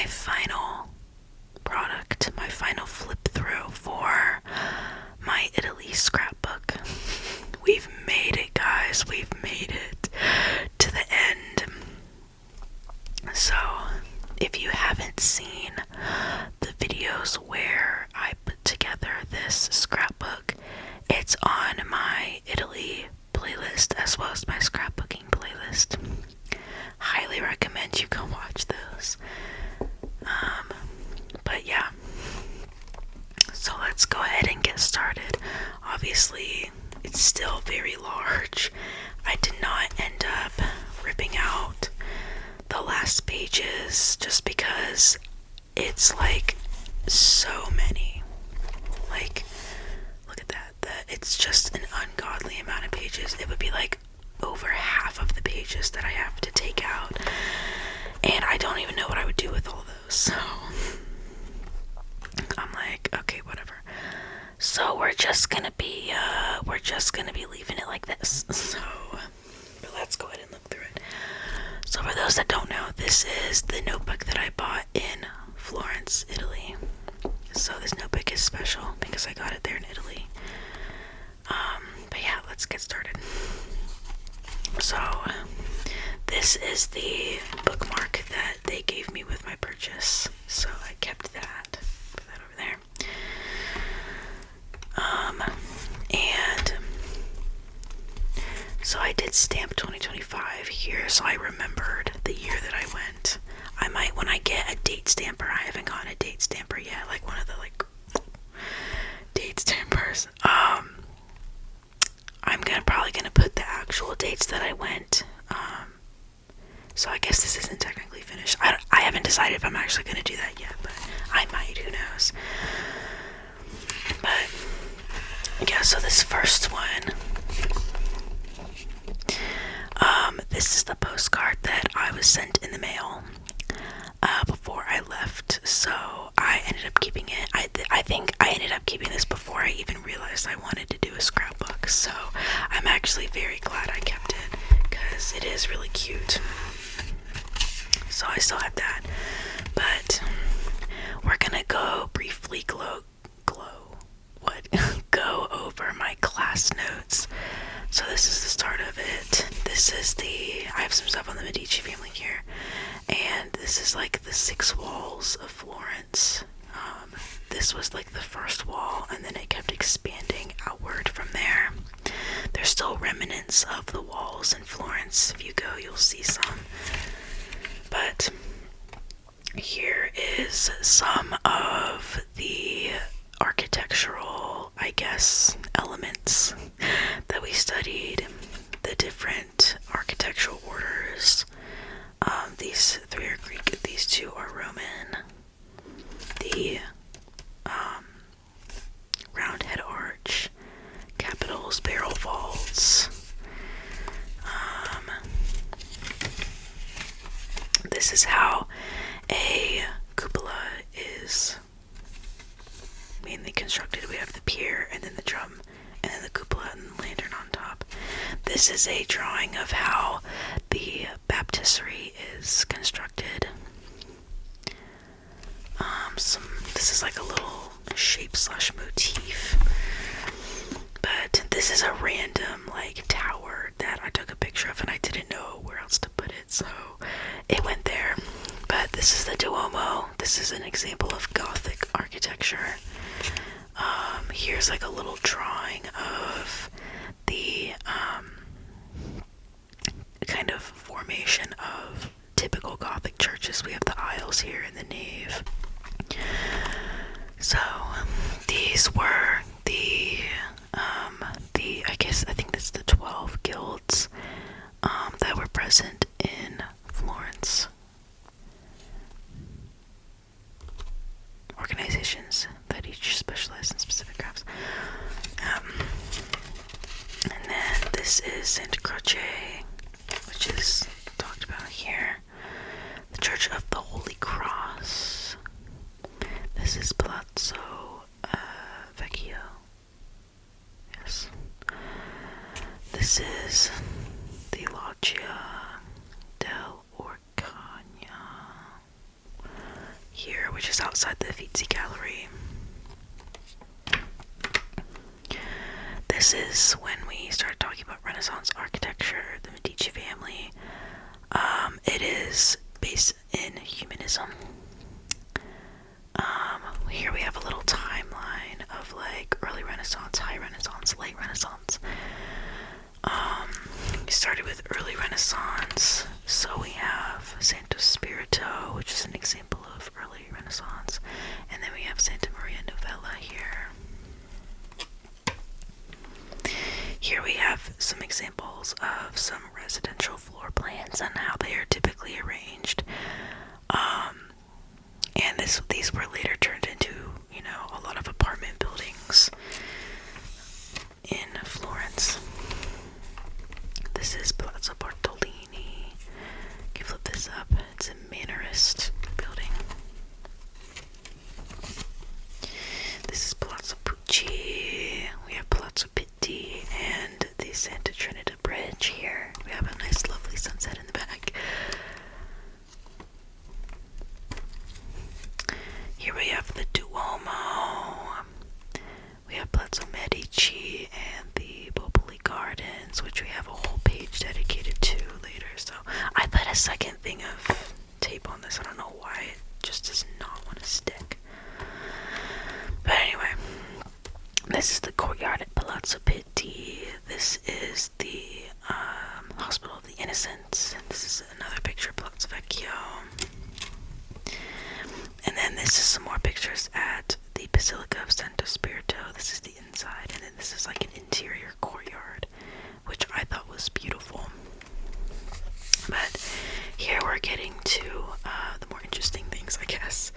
my final product, my final flip through for my Italy scrapbook. We've made it, guys. We've made it to the end. So, if you haven't seen the videos where I put together this scrapbook, it's on my Italy playlist as well as my scrapbooking playlist. Highly recommend you go watch those. But yeah, so let's go ahead and get started. Obviously, it's still very large. I did not end up ripping out the last pages just because it's like so many. Like, look at that. It's just an ungodly amount of pages. It would be like over half of the pages that I have to take out. And I don't even know what I would do with all those. So I'm like, okay, whatever. So we're just gonna be leaving it like this. So, but let's go ahead and look through it. So for those that don't know, this is the notebook that I bought in Florence, Italy. So this notebook is special because I got it there in Italy. But yeah, let's get started. So this is the bookmark that they gave me with my purchase. So I kept that. Put that over there. And so I did stamp 2025 here, so I remembered the year that I went. I might, when I get a date stamper, I haven't gotten a date stamper yet, like one of the like date stampers. I'm probably gonna put the actual dates that I went. So I guess this isn't technically finished. I haven't decided if I'm actually gonna do that yet, but I might. Who knows? But yeah, so this first one. This is the postcard that I was sent in the mail before I left, so I ended up keeping it. I think I ended up keeping this before I even realized I wanted to do a scrapbook, so I'm actually very glad I kept it, because it is really cute. So I still have that, but we're gonna go briefly go over my class notes. So this is the start of it. I have some stuff on the Medici family here, and this is like the 6 walls of Florence. This was like the first wall, and then it kept expanding outward from there. There's still remnants of the walls in Florence. If you go, you'll see some. But here is some of the architectural, I guess, elements that we studied, the different architectural orders. These 3 are Greek, these 2 are Roman. The round head arch, capitals, barrel vaults. This is how a cupola is mainly constructed. We have the pier, and then the drum, and then the cupola and the lantern on top. This is a drawing of how the baptistry is constructed. This is like a little shape / motif. But this is a random like tower that I took a picture of, and I didn't know where else to put it, so it went there. But this is the Duomo. This is an example of Gothic architecture. Here's like a little drawing of the kind of formation of typical Gothic churches. We have the aisles here in the nave. So these were the I think that's the 12 guilds that were present in Florence. Organizations that each specialize in specific crafts. And then this is Santa Croce, which is talked about here. The Church of the Holy Cross. This is Palazzo Vecchio. Yes. This is the Loggia del Orcagna. which is outside the Uffizi Gallery. This is when we started talking about Renaissance architecture, the Medici family. It is based in humanism. Here we have a little timeline of like early Renaissance, high Renaissance, late Renaissance. We started with early Renaissance, so we have Santo Spirito, which is an example of early Renaissance, and then we have Santa Maria Novella here. Here we have some examples of some residential floor plans and how they are typically arranged. And these were later turned into, you know, a lot of apartment buildings in Florence. This is Palazzo Bartolini. You can flip this up. It's a Mannerist building. This is Palazzo Pucci. We have Palazzo Pitti and the Santa Trinita Bridge here. We have a nice, lovely sunset in the back. Here we have the Duomo. We have Palazzo Medici and the Boboli Gardens, which we have a whole page dedicated to later. So I put a second thing of tape on this. I don't know why it just does not want to stick. But anyway, this is the courtyard at Palazzo Pitti. This is the Hospital of the Innocents. This is another picture of Palazzo Vecchio. And then this is some more pictures at the Basilica of Santo Spirito. This is the inside, and then this is like an interior courtyard, which I thought was beautiful. But here we're getting to the more interesting things, I guess.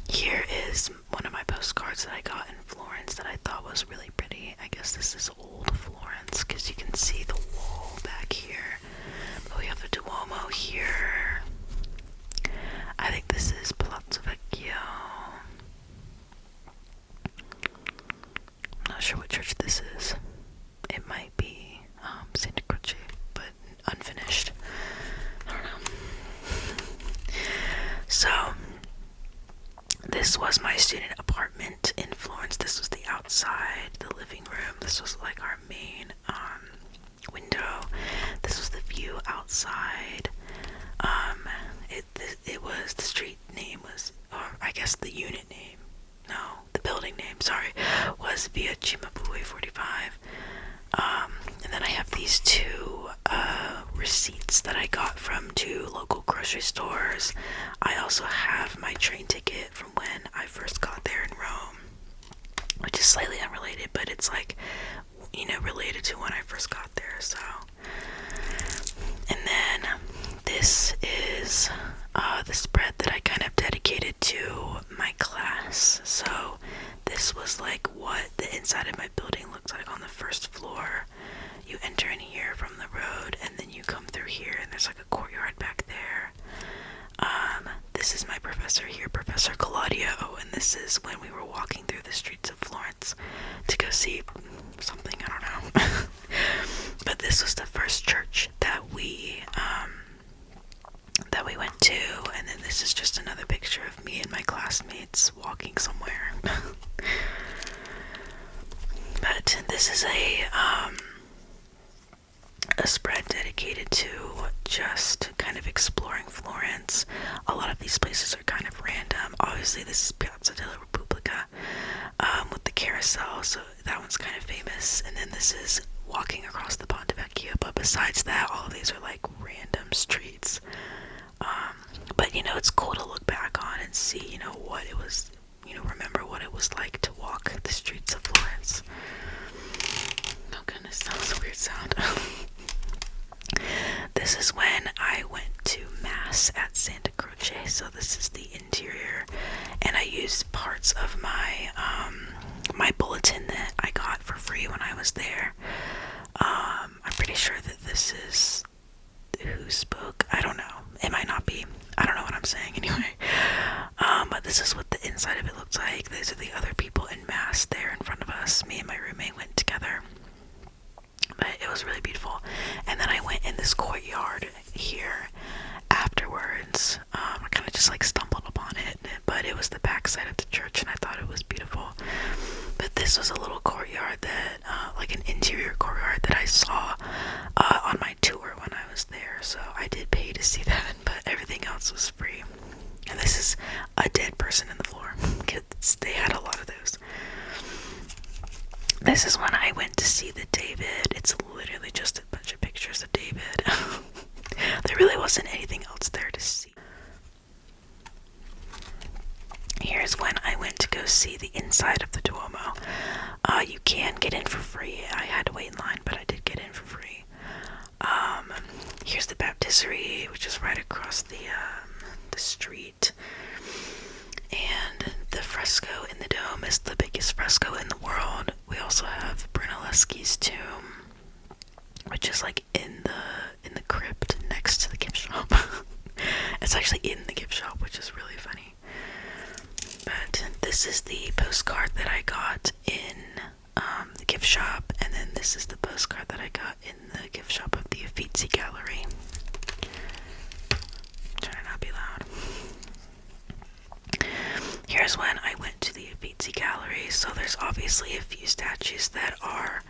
Here is one of my postcards that I got in Florence that I thought was really pretty. I guess this is old Florence, because you can see the wall back here. But we have the Duomo here. I think this is Palazzo Vecchio. I'm not sure what church this is. It might be Santa Croce, but unfinished. I don't know. So, this was my student apartment in Florence. This was the outside, the living room. This was like our main window. This was the view outside. It was, the street name was, or I guess the unit name, no, the building name, sorry, was Via Cimabue 45. And then I have these two receipts that I got from two local grocery stores. I also have my train ticket from when I first got there in Rome, which is slightly unrelated, but it's like, you know, related to when I first got there, so. And then this is the spread that I kind of dedicated to my class. So this was like what the inside of my building looks like on the first floor. You enter in here from the road, and then you come through here, and there's like a courtyard back there. This is my professor here, Professor Claudio, and this is when we were walking through the streets of Florence to go see something, I don't know. But this was the first church that we went to, and then this is just another picture of me and my classmates walking somewhere. But this is a spread dedicated to just kind of exploring Florence. A lot of these places are kind of random. Obviously, this is Piazza della Repubblica with the carousel, so that one's kind of famous. And then this is walking across the Ponte Vecchio. But besides that, all of these are like random streets. But, you know, it's cool to look back on and see, you know, what it was, you know, remember what it was like to walk the streets of Florence. Oh goodness, that was a weird sound. This is when I went to Mass at Santa Croce, so this is the interior, and I used parts of my my bulletin that I got for free when I was there. I'm pretty sure that this is who spoke. I don't know. It might not be. I don't know what I'm saying anyway. But this is what the inside of it looks like. These are the other people in Mass there in front of us. Me and my roommate went together. But it was really beautiful. And then I went in this courtyard here afterwards. I kind of just like stumbled upon backside of the church, and I thought it was beautiful. But this was a little courtyard that, like an interior courtyard that I saw on my tour when I was there. So I did pay to see that, but everything else was free. And this is a dead person in the floor. Kids, they had a lot of those. This is when I went to see the David. It's literally just a bunch of pictures of David. There really wasn't anything else there to see. Here's when I went to go see the inside of the Duomo. You can get in for free. I had to wait in line, but I did get in for free. Here's the baptistery, which is right across the street. And the fresco in the dome is the biggest fresco in the world. We also have Brunelleschi's tomb, which is like in the crypt next to the gift shop. It's actually in the gift shop, which is really funny. But this is the postcard that I got in the gift shop, and then this is the postcard that I got in the gift shop of the Uffizi Gallery. Try to not be loud. Here's when I went to the Uffizi Gallery. So there's obviously a few statues that are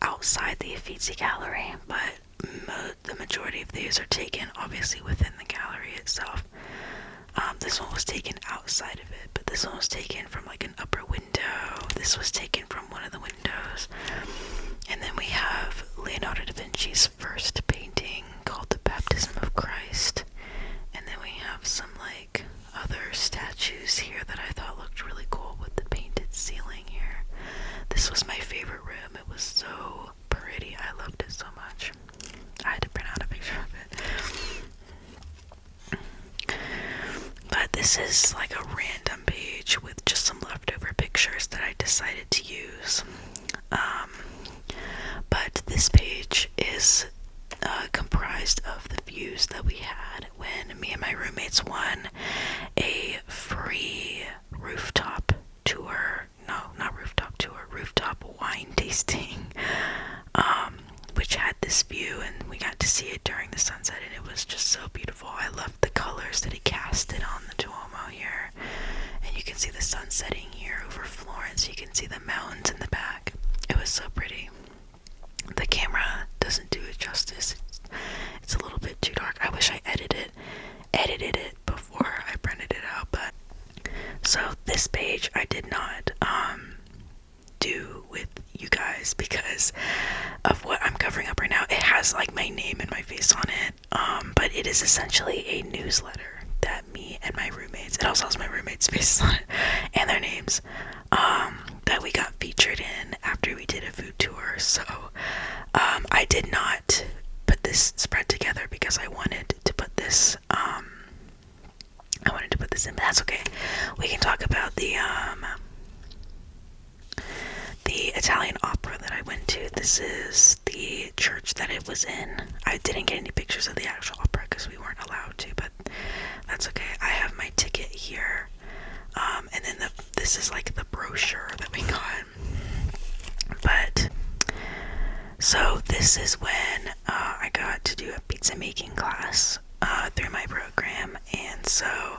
outside the Uffizi Gallery, but the majority of these are taken obviously within the gallery itself. This one was taken outside of it, but this one was taken from like an upper window. This was taken from one of the windows. And then we have Leonardo da Vinci's first painting called The Baptism of Christ. And then we have some like other statues here that I thought looked really cool with the painted ceiling here. This was my favorite room. It was so pretty. I loved it so much. I had to print out a picture of it. But this is like a random page with just some leftover pictures that I decided to use. But this page is comprised of the views that we had when me and my roommates won a free rooftop tour. No, not rooftop tour, rooftop wine tasting, which had this view, and we got to see it during the sunset, and it was just so beautiful. I loved the colors that it casted on the Duomo here, and you can see the sun setting here over Florence. You can see the mountains in the back. It was so pretty. The camera doesn't do it justice. It's a little bit too dark. I wish I edited it before I printed it out. But so this page I did not do with you guys because of what I'm covering up right now. It has like my name and my face on it, but it is essentially a newsletter that me and my roommates, it also has my roommates' faces on it and their names, that we got featured in after we did a food tour. So I did not put this spread together because I wanted to put this in, but that's okay. We can talk about the Italian opera that I went to. This is the church that it was in. I didn't get any pictures of the actual opera because we weren't allowed to, but that's okay. I have my ticket here, and then this is like the brochure that we got. But so this is when I got to do a pizza making class through my program, and so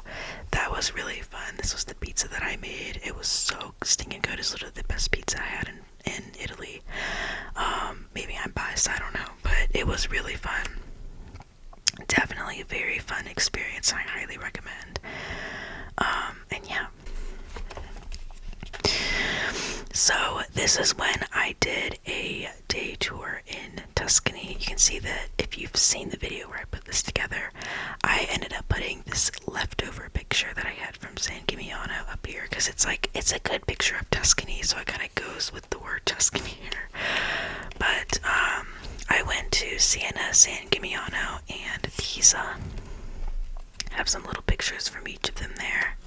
that was really fun. This was the pizza that I made. It was so stinking good. It's literally the best pizza I had in Italy. Maybe I'm biased, I don't know, but it was really fun. Definitely a very fun experience. I highly recommend. And yeah. So this is when I did a day tour in Tuscany. You can see that if you've seen the video where I put this together, I ended up putting this leftover picture that I had from San Gimignano up here because it's a good picture of Tuscany, so it kind of goes with the word Tuscany here. But I went to Siena, San Gimignano, and Pisa. I have some little pictures from each of them there.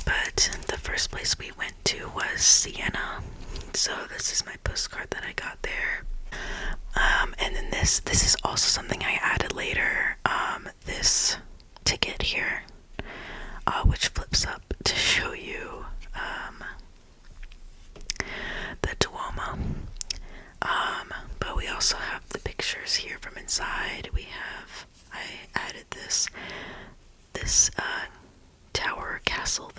But the first place we went to was Siena. So this is my postcard that I got there. And then this is also something I added later. This ticket here, which flips up to show you the Duomo. But we also have the pictures here from inside. I added this tower castle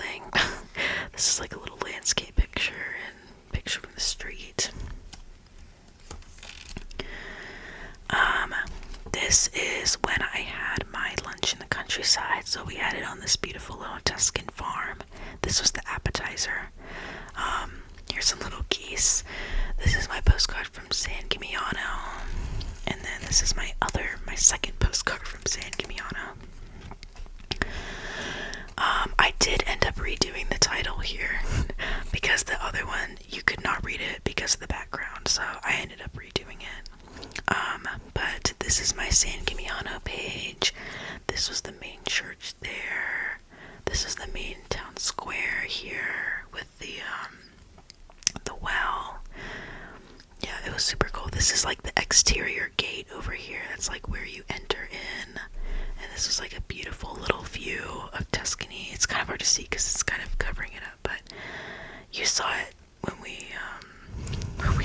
This is like a little landscape picture and picture from the street. This is when I had my lunch in the countryside. So we had it on this beautiful little Tuscan farm. This was the appetizer. Here's some little geese. This is my postcard from San Gimignano. And then this is my second postcard from San Gimignano. I did end up redoing the title here because the other one, you could not read it because of the background. So I ended up redoing it. But this is my San Gimignano page. This was the main church there. This is the main town square here with the well. Yeah, it was super cool. This is like the exterior gate over here. That's like where you enter in. And this was like a beautiful little view of Tuscany. It's kind of hard to see because it's kind of covering it up, but you saw it when we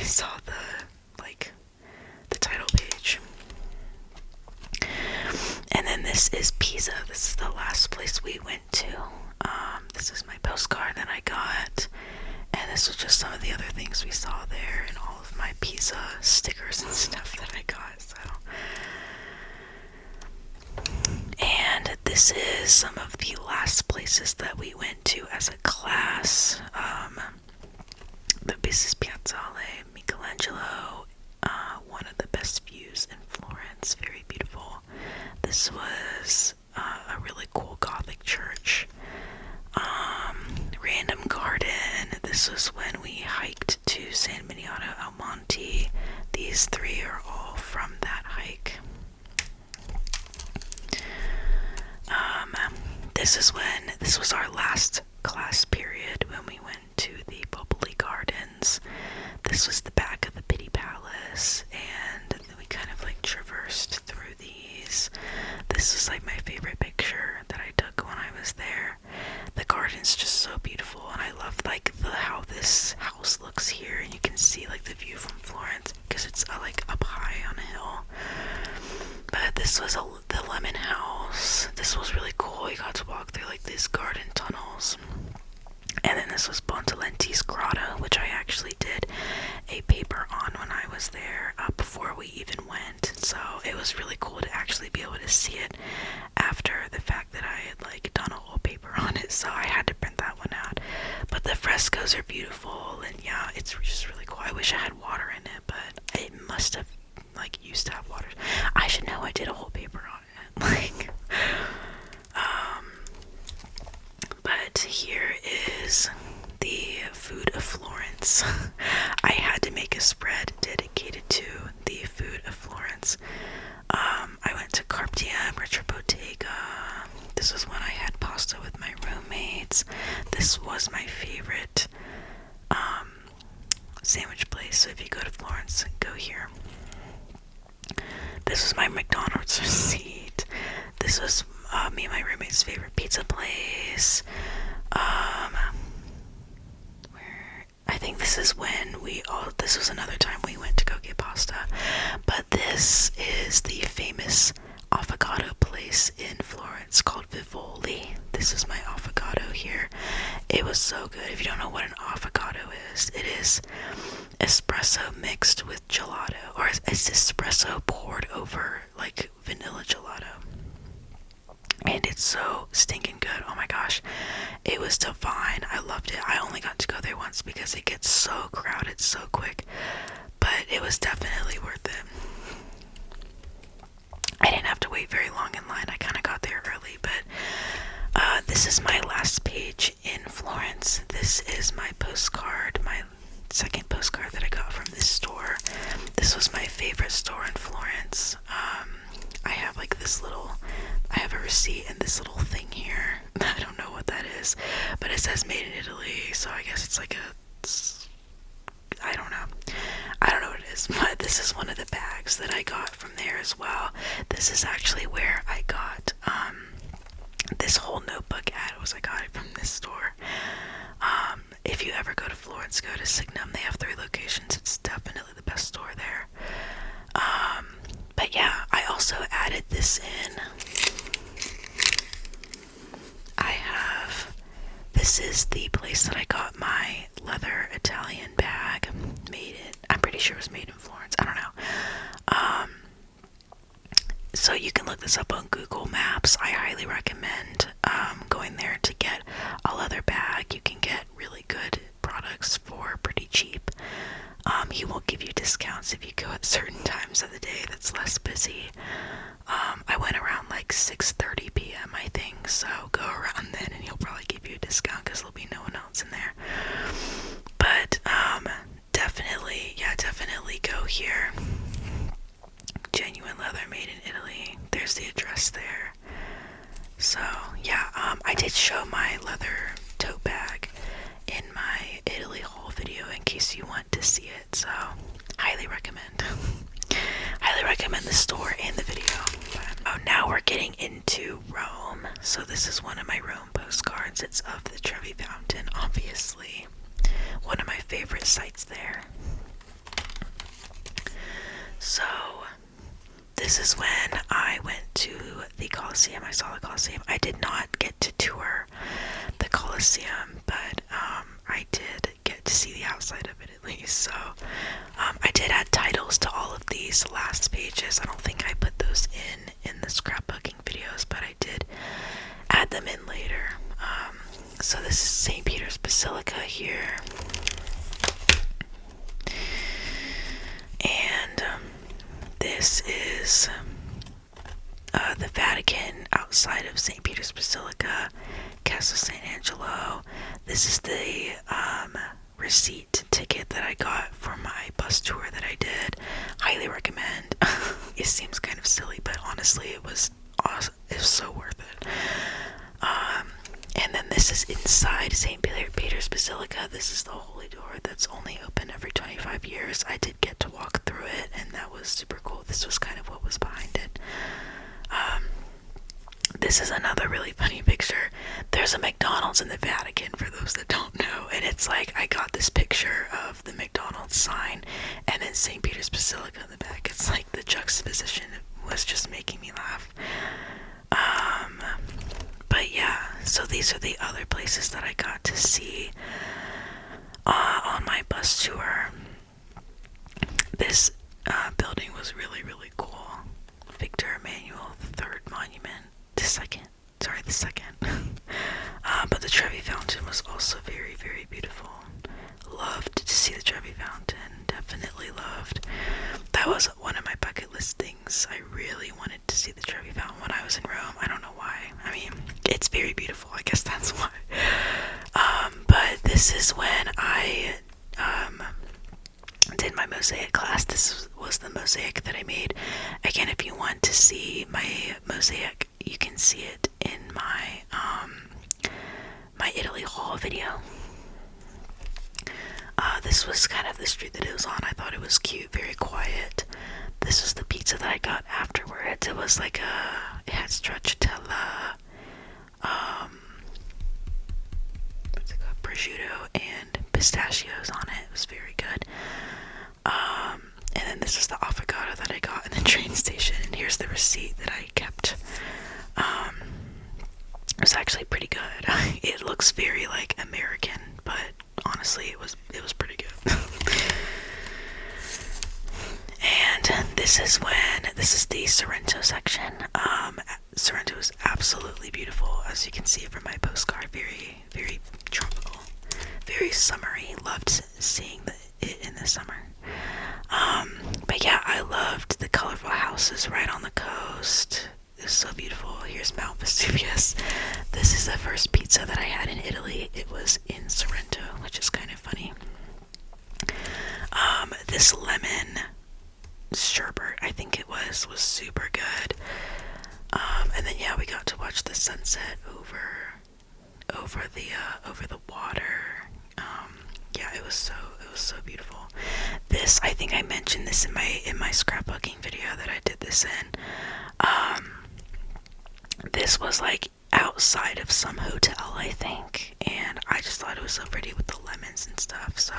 saw the title page. And then this is Pisa. This is the last place we went to. This is my postcard that I got, and this was just some of the other things we saw there, and all of my Pisa stickers and stuff that I got. And this is some of the last places that we went to as a class. This is Piazzale Michelangelo, one of the best views in Florence, very beautiful. This was a really cool Gothic church. Random garden. This was when we hiked to San Miniato al Monte. These three are all from that hike. This was our last class period when we went to the Popoli Gardens. This was the back of the Pitti Palace, and we kind of like traversed through these. This is like my favorite picture that I took when I was there. The garden's just so beautiful, and I love like how this house looks here, and you can see like the view from Florence because it's like up high on a hill. But this was the lemon house. This was really cool. You got to walk through like these garden tunnels. And then this was Bontalenti's Grotto, which I actually did a paper on when I was there before we even went. So it was really cool to actually be able to see it after the fact that I had like done a whole paper on it. So I had to print that one out. But the frescoes are beautiful, and yeah, it's just really cool. I wish I had water in it, but it must have like used to have water. I should know. I did a whole paper on it. But here is the food of Florence. I had to make a spread dedicated to the food of Florence. I went to Carptier, Retro Bottega. This was when I had pasta with my roommates. This was my favorite sandwich place. So if you go to Florence, go here. This was my McDonald's receipt. This was me and my roommate's favorite pizza place. I think this is when this was another time we went to go get pasta. But this is the famous avocado place in Florence called Vivoli. This is my avocado here. It was so good. If you don't know what an avocado is, it is espresso mixed with gelato, or it's espresso poured over like vanilla gelato. And it's so stinking good. Oh my gosh. It was divine. I loved it. I only got to go there once because it gets so crowded so quick. But it was definitely worth it. I didn't have to wait very long in line. I kind of got there early. But this is my last page in Florence. This is my postcard. My second postcard that I got from this store. This was my favorite store in Florence. I have like I have a receipt and this little thing here. I don't know what that is, but it says made in Italy, so I guess it's like I don't know what it is, but this is one of the bags that I got from there as well. This is actually where I got this whole notebook I got it from this store. If you ever go to Florence, go to Signum. They have 3 locations. It's definitely the best store there. But yeah, I also added this in. I have this is the place that I got my leather Italian bag. I'm pretty sure it was made in Florence. I don't know. So you can look this up on Google Maps. I highly recommend going there to get a leather bag. You can get really good products for pretty cheap. He will give you discounts if you go at certain times of the day that's less busy. I went around like 6:30 p.m. I think, so go around then and he'll probably give you a discount because there'll be no one else in there. But definitely go here. Genuine leather made in Italy. There's the address there. So yeah, I did show my leather tote bag in my Italy haul video in case you want to see it, so highly recommend. Highly recommend the store and the video. But, now we're getting into Rome. So this is one of my Rome postcards. It's of the Trevi Fountain, obviously. One of my favorite sites there. So this is when I went to the Colosseum. I saw the Colosseum. I did not get to tour the Colosseum, but I did get to see the outside of it at least. So I did add titles to all of these last pages. I don't think I put those in the scrapbooking videos, but I did add them in later. So this is St. Peter's Basilica here. And this is the Vatican outside of St. Peter's Basilica, Castle St. Angelo. This is the receipt ticket that I got for my bus tour that I did. Highly recommend. It seems kind of silly, but honestly it was awesome. It was so worth it. And then this is inside St. Peter's Basilica. This is the holy door that's only open every 25 years. I did get to walk through it, and that was super cool. This was kind of what was behind it. This is another really funny picture. There's a McDonald's in the Vatican, for those that don't know, and it's like I got this picture of the McDonald's sign and then St. Peter's Basilica in the back. It's like the juxtaposition was just making me laugh. But yeah, so these are the other places that I got to see on my bus tour. This building was really, really cool. Victor Emmanuel III Monument. The second. But the Trevi Fountain was also very, very beautiful. Loved to see the Trevi Fountain. Definitely loved. That was one of my bucket list things. I really wanted to see the Trevi Fountain when I was in Rome. I don't know why. I mean, it's very beautiful. I guess that's why. But this is when I did my mosaic class. This was the mosaic that I made. Again, if you want to see my mosaic, you can see it in my my Italy haul video. This was kind of the street that it was on. I thought it was cute, very quiet. This was the pizza that I got afterwards. It was like it had stracciatella, what's it called, prosciutto and pistachios on it. It was very good. And then this was the avocado that I got in the train station. And here's the receipt that I kept. It was actually pretty good. It looks very like American, but honestly it was pretty good. And this is the Sarrento section. Sarrento is absolutely beautiful, as you can see from my postcard. Very, very tropical, very summery. Loved seeing it in the summer. But yeah, I loved the colorful houses right on the coast. It's so beautiful. Here's Mount Vesuvius. This is the first pizza that I had in Italy. It was in Sarrento, which is kind of funny. This lemon sherbet, I think it was super good. And then yeah, we got to watch the sunset over the water. Yeah, it was so beautiful. This, I think I mentioned this in my scrapbooking video that I did this in. This was like outside of some hotel, I think, and I just thought it was so pretty with the lemons and stuff, so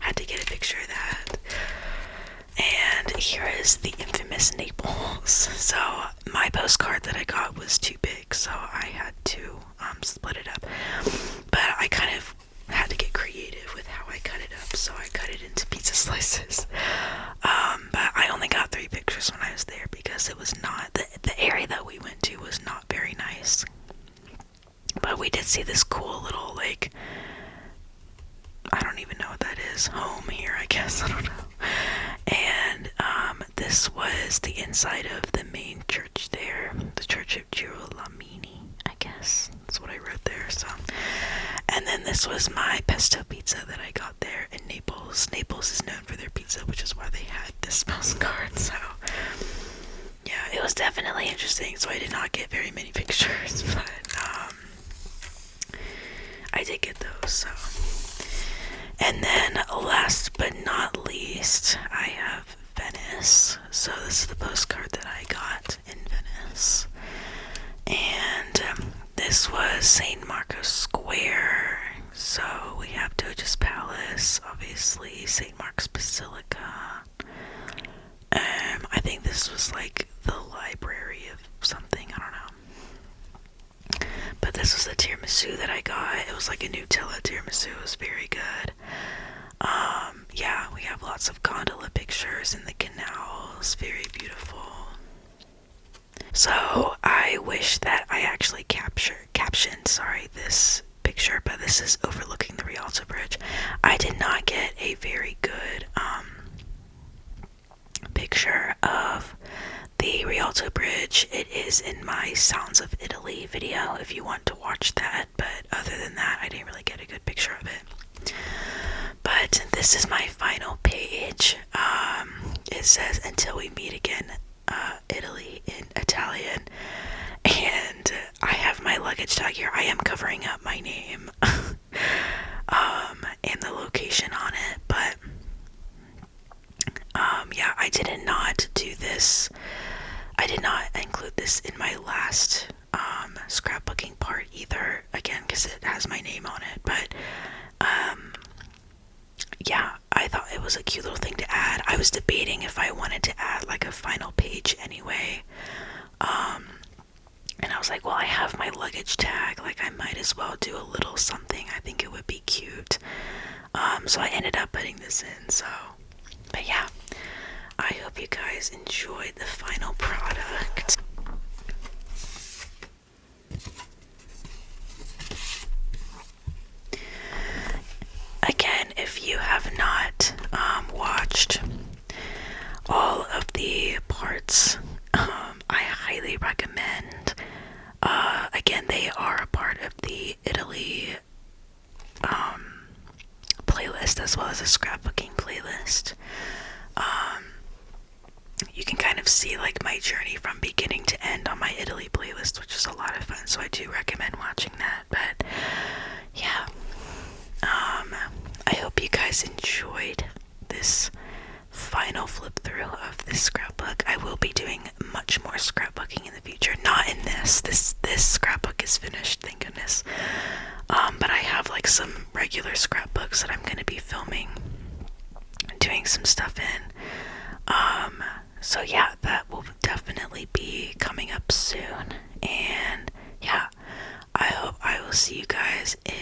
had to get a picture of that. And here is the infamous Naples. So my postcard that I got was too big, so I had to split it up. But because it was not, the area that we went to was not very nice. But we did see this cool little, like, I don't even know what that is, home here, I guess, I don't know. And this was the inside of the main church there, the Church of Girolamo, I guess. That's what I wrote there, so. And then this was my pesto pizza that I got there in Naples. Naples is known for their pizza, which is why they had this postcard, so. Yeah, it was definitely interesting, so I did not get very many pictures, but I did get those, so. And then last but not least, I have Venice. So this is the postcard that I got in Venice. And this was St. Marco's Square. So we have Doge's Palace, obviously, St. Mark's Basilica. I think this was like the library of something, I don't know. But this was the tiramisu that I got. It was like a Nutella tiramisu. It was very good. Yeah, we have lots of gondola pictures in the canals. Very beautiful. So I wish that I actually captioned this picture, but this is overlooking the Rialto Bridge. I did not get a very good picture of the Rialto Bridge. It is in my Sounds of Italy video if you want to watch that, but other than that, I didn't really get a good picture of it. But this is my final page. It says, "Until we meet again, Italy," in Italian. And I have my luggage tag here. I am covering up my name and the location on it, but yeah, I did not do this. I did not include this in my last scrapbooking part either, again, because it has my name on it, but yeah, I thought it was a cute little thing to add. I was debating if I wanted to add like a final page anyway, and I was like, well, I have my luggage tag, like I might as well do a little something. I think it would be cute. So I ended up putting this in, so, but yeah, I hope you guys enjoyed the final product. Again, if you have not watched all of the parts, I highly recommend. Again, they are a part of the Italy playlist as well as a scrapbooking playlist. You can kind of see like my journey from beginning to end on my Italy playlist, which is a lot of fun, so I do recommend watching that. But yeah, I hope you guys enjoyed this final flip through of this scrapbook. I will be doing much more scrapbooking in the future. Not in this scrapbook is finished, thank goodness. But I have like some regular scrapbooks that I'm going to be filming, doing some stuff in. So yeah, that will definitely be coming up soon. And yeah, I hope I will see you guys in